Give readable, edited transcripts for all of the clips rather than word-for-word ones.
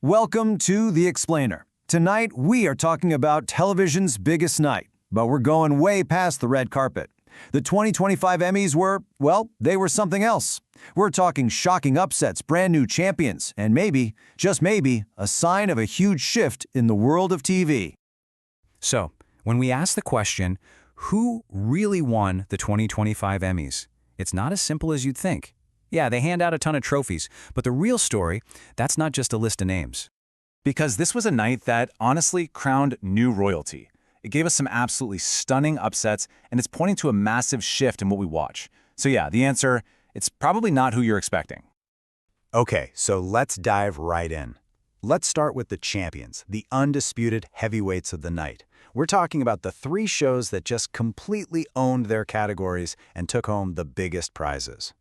Welcome to The Explainer. Tonight, we are talking about television's biggest night, but we're going way past the red carpet. The 2025 Emmys were, well, they were something else. We're talking shocking upsets, brand new champions, and maybe, just maybe, a sign of a huge shift in the world of TV. So, when we ask the question, who really won the 2025 Emmys? It's not as simple as you'd think. Yeah, they hand out a ton of trophies, but the real story, that's not just a list of names. Because this was a night that honestly crowned new royalty. It gave us some absolutely stunning upsets, and it's pointing to a massive shift in what we watch. So yeah, the answer, it's probably not who you're expecting. Okay, so let's dive right in. Let's start with the champions, the undisputed heavyweights of the night. We're talking about the three shows that just completely owned their categories and took home the biggest prizes.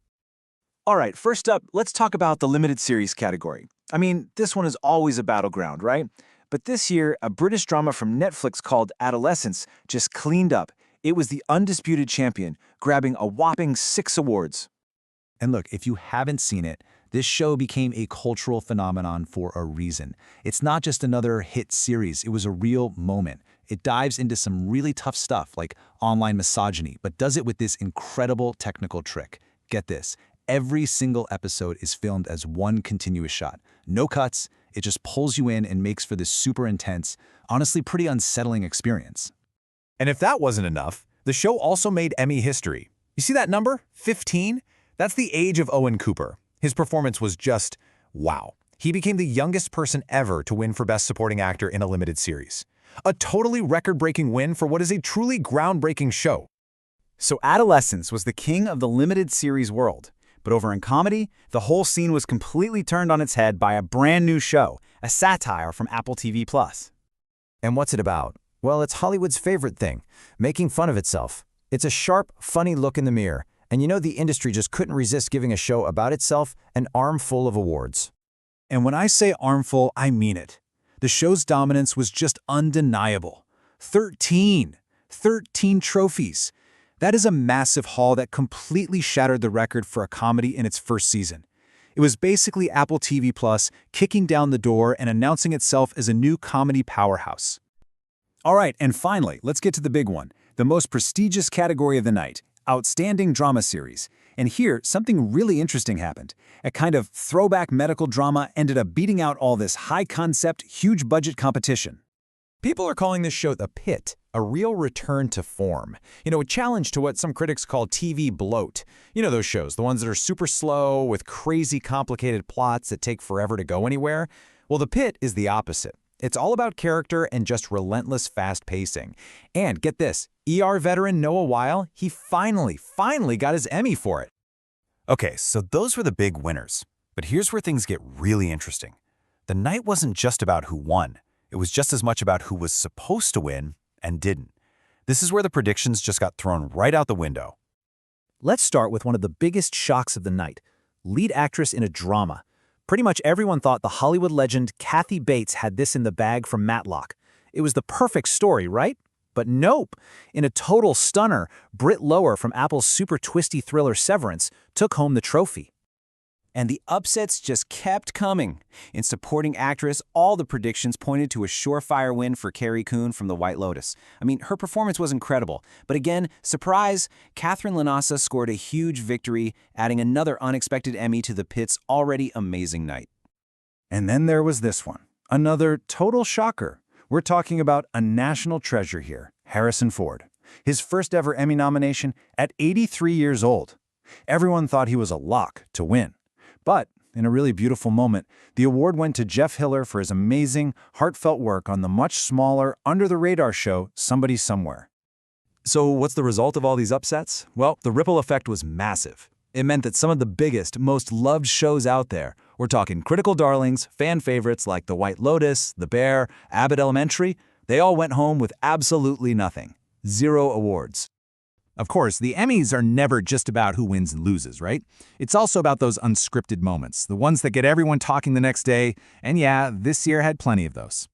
All right, first up, let's talk about the limited series category. I mean, this one is always a battleground, right? But this year, a British drama from Netflix called Adolescence just cleaned up. It was the undisputed champion, grabbing a whopping 6 awards. And look, if you haven't seen it, this show became a cultural phenomenon for a reason. It's not just another hit series, it was a real moment. It dives into some really tough stuff like online misogyny, but does it with this incredible technical trick. Get this. Every single episode is filmed as one continuous shot. No cuts, it just pulls you in and makes for this super intense, honestly pretty unsettling experience. And if that wasn't enough, the show also made Emmy history. You see that number? 15? That's the age of Owen Cooper. His performance was just wow. He became the youngest person ever to win for Best Supporting Actor in a limited series. A totally record-breaking win for what is a truly groundbreaking show. So Adolescence was the king of the limited series world. But over in comedy, the whole scene was completely turned on its head by a brand new show, a satire from Apple TV+. And what's it about? Well, it's Hollywood's favorite thing, making fun of itself. It's a sharp, funny look in the mirror, and you know the industry just couldn't resist giving a show about itself an armful of awards. And when I say armful, I mean it. The show's dominance was just undeniable. 13 trophies. That is a massive haul that completely shattered the record for a comedy in its first season. It was basically Apple TV+ kicking down the door and announcing itself as a new comedy powerhouse. All right, and finally, let's get to the big one, the most prestigious category of the night, Outstanding Drama Series. And here, something really interesting happened. A kind of throwback medical drama ended up beating out all this high-concept, huge-budget competition. People are calling this show The Pit, a real return to form. You know, a challenge to what some critics call TV bloat. You know those shows, the ones that are super slow, with crazy complicated plots that take forever to go anywhere? Well, The Pit is the opposite. It's all about character and just relentless fast pacing. And get this, ER veteran Noah Weil, he finally got his Emmy for it. Okay, so those were the big winners. But here's where things get really interesting. The night wasn't just about who won. It was just as much about who was supposed to win and didn't. This is where the predictions just got thrown right out the window. Let's start with one of the biggest shocks of the night, lead actress in a drama. Pretty much everyone thought the Hollywood legend Kathy Bates had this in the bag from Matlock. It was the perfect story, right? But nope. In a total stunner, Britt Lower from Apple's super twisty thriller Severance took home the trophy. And the upsets just kept coming. In supporting actress, all the predictions pointed to a surefire win for Carrie Coon from The White Lotus. I mean, her performance was incredible. But again, surprise, Catherine Lanasa scored a huge victory, adding another unexpected Emmy to The Pit's already amazing night. And then there was this one, another total shocker. We're talking about a national treasure here, Harrison Ford. His first ever Emmy nomination at 83 years old. Everyone thought he was a lock to win. But, in a really beautiful moment, the award went to Jeff Hiller for his amazing, heartfelt work on the much smaller, under-the-radar show Somebody Somewhere. So what's the result of all these upsets? Well, the ripple effect was massive. It meant that some of the biggest, most loved shows out there, we're talking critical darlings, fan favorites like The White Lotus, The Bear, Abbott Elementary, they all went home with absolutely nothing. 0 awards. Of course, the Emmys are never just about who wins and loses, right? It's also about those unscripted moments, the ones that get everyone talking the next day, and yeah, this year had plenty of those.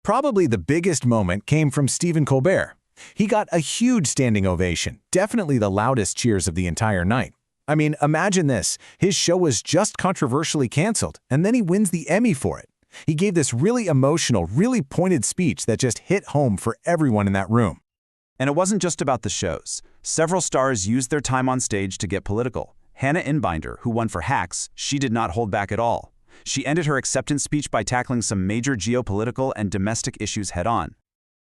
Probably the biggest moment came from Stephen Colbert. He got a huge standing ovation, definitely the loudest cheers of the entire night. I mean, imagine this. His show was just controversially canceled, and then he wins the Emmy for it. He gave this really emotional, really pointed speech that just hit home for everyone in that room. And it wasn't just about the shows. Several stars used their time on stage to get political. Hannah Inbinder, who won for Hacks, she did not hold back at all. She ended her acceptance speech by tackling some major geopolitical and domestic issues head-on.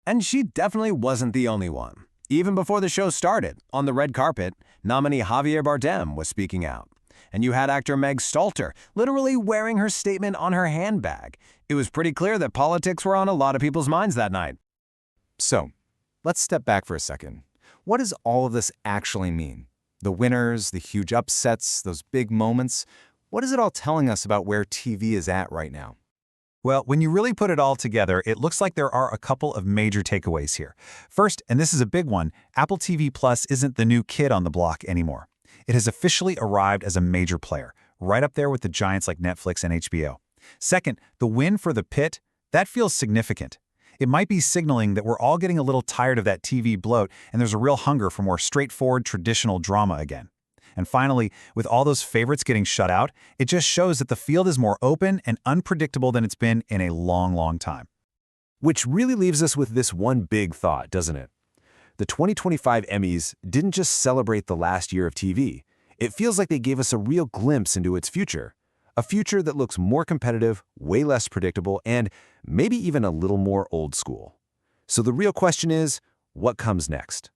And she definitely wasn't the only one. Even before the show started, on the red carpet, nominee Javier Bardem was speaking out. And you had actor Meg Stalter literally wearing her statement on her handbag. It was pretty clear that politics were on a lot of people's minds that night. So, let's step back for a second. What does all of this actually mean? The winners, the huge upsets, those big moments. What is it all telling us about where TV is at right now? Well, when you really put it all together, it looks like there are a couple of major takeaways here. First, and this is a big one, Apple TV Plus isn't the new kid on the block anymore. It has officially arrived as a major player, right up there with the giants like Netflix and HBO. Second, the win for The Pit, that feels significant. It might be signaling that we're all getting a little tired of that TV bloat and there's a real hunger for more straightforward, traditional drama again. And finally, with all those favorites getting shut out, it just shows that the field is more open and unpredictable than it's been in a long, long time. Which really leaves us with this one big thought, doesn't it? The 2025 Emmys didn't just celebrate the last year of TV. It feels like they gave us a real glimpse into its future. A future that looks more competitive, way less predictable, and maybe even a little more old school. So the real question is, what comes next?